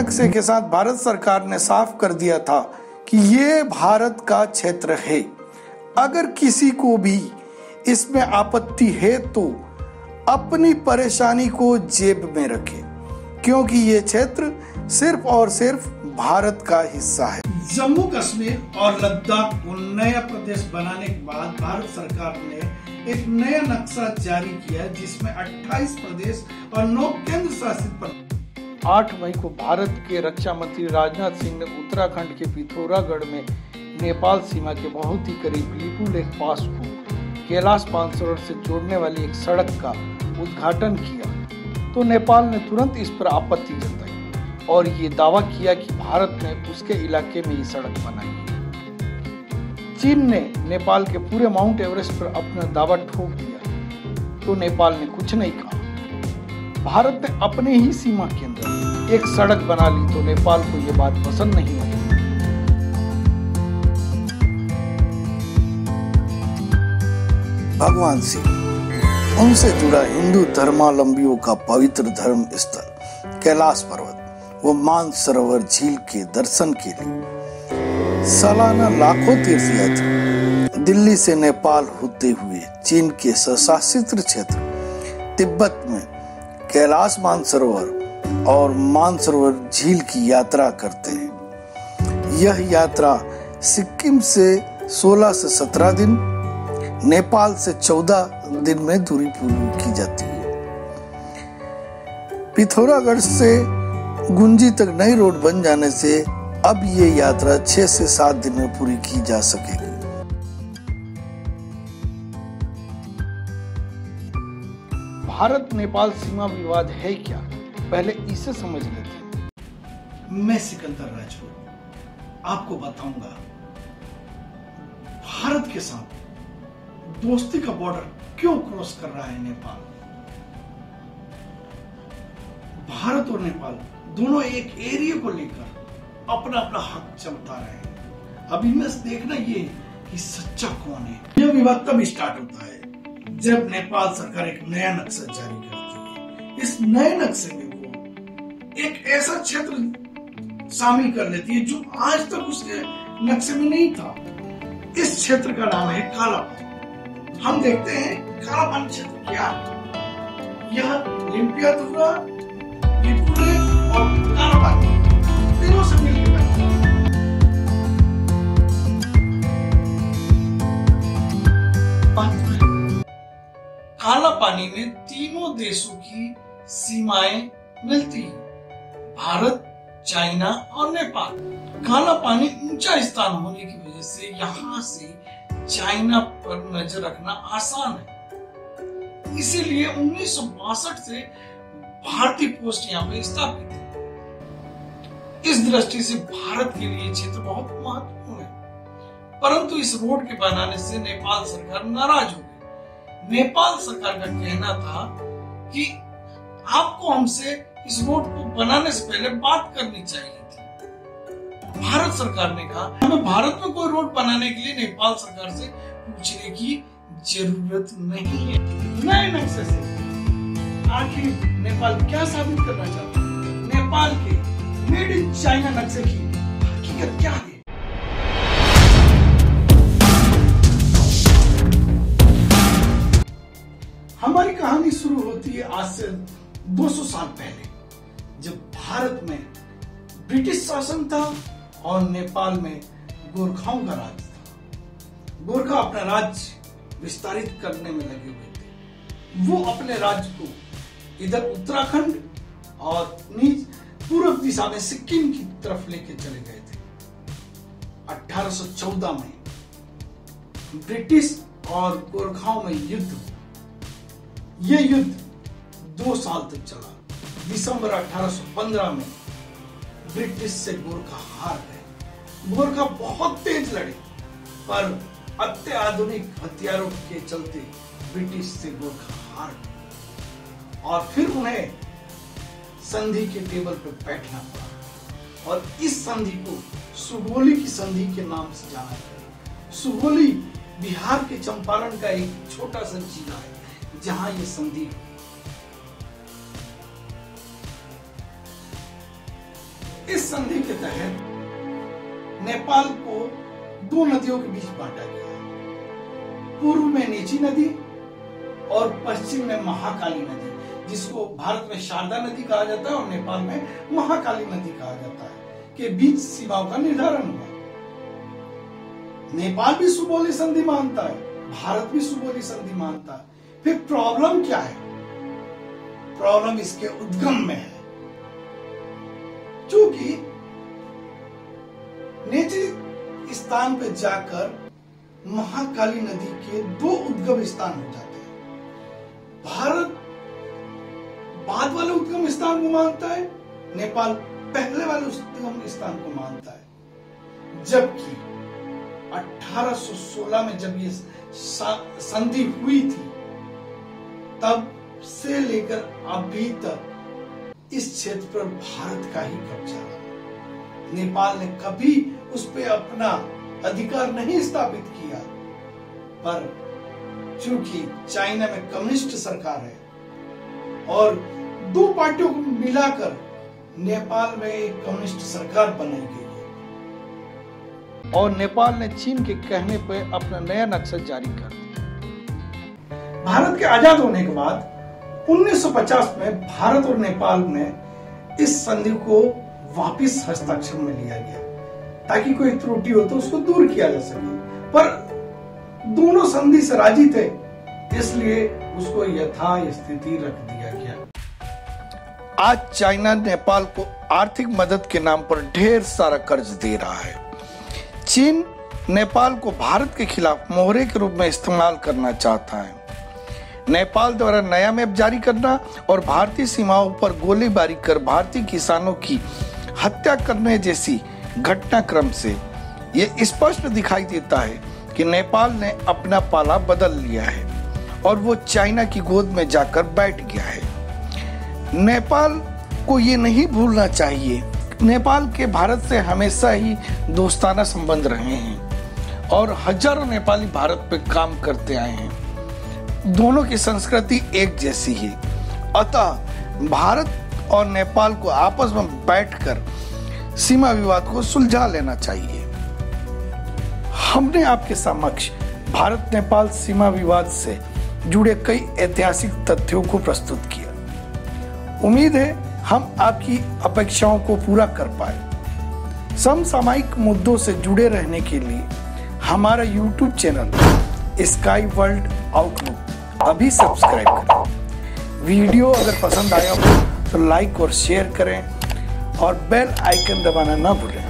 नक्शे के साथ भारत सरकार ने साफ कर दिया था कि ये भारत का क्षेत्र है। अगर किसी को भी इसमें आपत्ति है तो अपनी परेशानी को जेब में रखे, क्योंकि ये क्षेत्र सिर्फ और सिर्फ भारत का हिस्सा है। जम्मू कश्मीर और लद्दाख को नया प्रदेश बनाने के बाद भारत सरकार ने एक नया नक्शा जारी किया, जिसमें 28 प्रदेश और 9 केंद्र शासित प्रदेश। 8 मई को भारत के रक्षा मंत्री राजनाथ सिंह ने उत्तराखंड के पिथौरागढ़ में नेपाल सीमा के बहुत ही करीब लिपू लेक पास को कैलाश मानसरोवर से जोड़ने वाली एक सड़क का उद्घाटन किया तो नेपाल ने तुरंत इस पर आपत्ति जताई और ये दावा किया कि भारत ने उसके इलाके में ये सड़क बनाई है। चीन ने नेपाल के पूरे माउंट एवरेस्ट पर अपना दावा ठोक दिया तो नेपाल ने कुछ नहीं कहा। भारत ने अपने ही सीमा के अंदर एक सड़क बना ली तो नेपाल को ये बात पसंद नहीं आई। भगवान शिव, उनसे जुड़ा हिंदू धर्मावलंबियों का पवित्र धर्म स्थल कैलाश पर्वत व मानसरोवर झील के दर्शन के लिए सालाना लाखों तीर्थयात्री दिल्ली से नेपाल होते हुए चीन के स्वशासित क्षेत्र तिब्बत में कैलाश मानसरोवर और मानसरोवर झील की यात्रा करते हैं। यह यात्रा सिक्किम से 16 से 17 दिन, नेपाल से 14 दिन में दूरी पूरी की जाती है। पिथौरागढ़ से गुंजी तक नई रोड बन जाने से अब ये यात्रा 6 से 7 दिन में पूरी की जा सकेगी। भारत नेपाल सीमा विवाद है क्या, पहले इसे समझ लेते हैं। मैं सिकंदर राजपूत आपको बताऊंगा भारत के साथ दोस्ती का बॉर्डर क्यों क्रॉस कर रहा है नेपाल। भारत और नेपाल दोनों एक एरिया को लेकर अपना अपना हक जता रहे हैं। अब इनमें से देखना ये कि सच्चा कौन है। यह विवाद तब स्टार्ट होता है जब नेपाल सरकार एक नया नक्शा जारी करती है। इस नए नक्शे में वो एक ऐसा क्षेत्र शामिल कर लेती है जो आज तक उसके नक्शे में नहीं था। इस क्षेत्र का नाम है काला पानी। हम देखते हैं काला पानी क्षेत्र क्या है। यह लिम्पियातुरा, लिपुले और काला पानी तीनों से मिलकर बना। काला पानी में तीनों देशों की सीमाएं मिलती हैं, भारत, चाइना और नेपाल। काला पानी ऊंचा स्थान होने की वजह से यहाँ से चाइना पर नजर रखना आसान है। इसीलिए 1962 से भारतीय पोस्ट यहाँ पे स्थापित है। इस दृष्टि से भारत के लिए क्षेत्र बहुत महत्वपूर्ण है। परंतु इस रोड के बनाने से नेपाल सरकार नाराज हो गई। नेपाल सरकार का कहना था कि आपको हमसे इस रोड को बनाने से पहले बात करनी चाहिए थी। भारत सरकार ने कहा हमें भारत में कोई रोड बनाने के लिए नेपाल सरकार से पूछने की जरूरत नहीं है। नए नक्शे से आखिर नेपाल क्या साबित करना चाहता है? नेपाल के मेड इन चाइना नक्शे की हकीकत क्या है? हमारी कहानी शुरू होती है आज से 200 साल पहले, जब भारत में ब्रिटिश शासन था और नेपाल में गोरखाओं का राज था। गोरखा अपना राज्य विस्तारित करने में लगे हुए थे। वो अपने राज्य को इधर उत्तराखंड और नीच पूर्व दिशा में सिक्किम की तरफ लेके चले गए थे। 1814 में ब्रिटिश और गोरखाओं में युद्ध। ये युद्ध 2 साल तक चला। दिसंबर 1815 में ब्रिटिश से गोरखा हार गए। गोरखा बहुत तेज लड़े, पर अत्याधुनिक हथियारों के चलते ब्रिटिश से गोरखा हार गए और फिर उन्हें संधि के टेबल पर बैठना पड़ा। और इस संधि को सुगोली की संधि के नाम से जाना जाता है। सुगोली बिहार के चंपारण का एक छोटा सा जिला है जहां ये संधि इस संधि के तहत नेपाल को दो नदियों के बीच बांटा गया है। पूर्व में नेची नदी और पश्चिम में महाकाली नदी, जिसको भारत में शारदा नदी कहा जाता है और नेपाल में महाकाली नदी कहा जाता है, के बीच सीमाओं का निर्धारण हुआ। नेपाल भी सुबोली संधि मानता है, भारत भी सुबोली संधि मानता है। फिर प्रॉब्लम क्या है? प्रॉब्लम इसके उद्गम में है। क्योंकि नेची स्थान पे जाकर महाकाली नदी के दो उद्गम स्थान हो जाते हैं। भारत बाद वाले उद्गम स्थान को मानता है, नेपाल पहले वाले उद्गम स्थान को मानता है। जबकि 1816 में जब ये संधि हुई थी, तब से लेकर अभी तक इस क्षेत्र पर भारत का ही कब्जा रहा। नेपाल ने कभी उस पे अपना अधिकार नहीं स्थापित किया, पर चूंकि चाइना में कम्युनिस्ट सरकार है और दो पार्टियों को मिलाकर नेपाल में एक कम्युनिस्ट सरकार बनाई गई है। और नेपाल ने चीन के कहने पर अपना नया नक्शा जारी कर दिया। भारत के आजाद होने के बाद 1950 में भारत और नेपाल में इस संधि को वापिस हस्ताक्षर में लिया गया ताकि कोई त्रुटि हो तो उसको दूर किया जा सके, पर दोनों संधि से राजी थे, इसलिए उसको यथास्थिति रख दिया गया। आज चाइना नेपाल को आर्थिक मदद के नाम पर ढेर सारा कर्ज दे रहा है। चीन नेपाल को भारत के खिलाफ मोहरे के रूप में इस्तेमाल करना चाहता है। नेपाल द्वारा नया मैप जारी करना और भारतीय सीमाओं पर गोलीबारी कर भारतीय किसानों की हत्या करने जैसी घटनाक्रम से यह स्पष्ट दिखाई देता है कि नेपाल ने अपना पाला बदल लिया है और वो चाइना की गोद में जाकर बैठ गया है। नेपाल को ये नहीं भूलना चाहिए, नेपाल के भारत से हमेशा ही दोस्ताना संबंध रहे हैं और हजारों नेपाली भारत पे काम करते आए हैं। दोनों की संस्कृति एक जैसी है, अतः भारत और नेपाल को आपस में बैठकर सीमा विवाद को सुलझा लेना चाहिए। हमने आपके समक्ष भारत नेपाल सीमा विवाद से जुड़े कई ऐतिहासिक तथ्यों को प्रस्तुत किया। उम्मीद है हम आपकी अपेक्षाओं को पूरा कर पाए। समसामयिक मुद्दों से जुड़े रहने के लिए हमारा YouTube channel sky world outlook अभी सब्सक्राइब करें। वीडियो अगर पसंद आया हो तो लाइक और शेयर करें और बेल आइकन दबाना ना भूलें।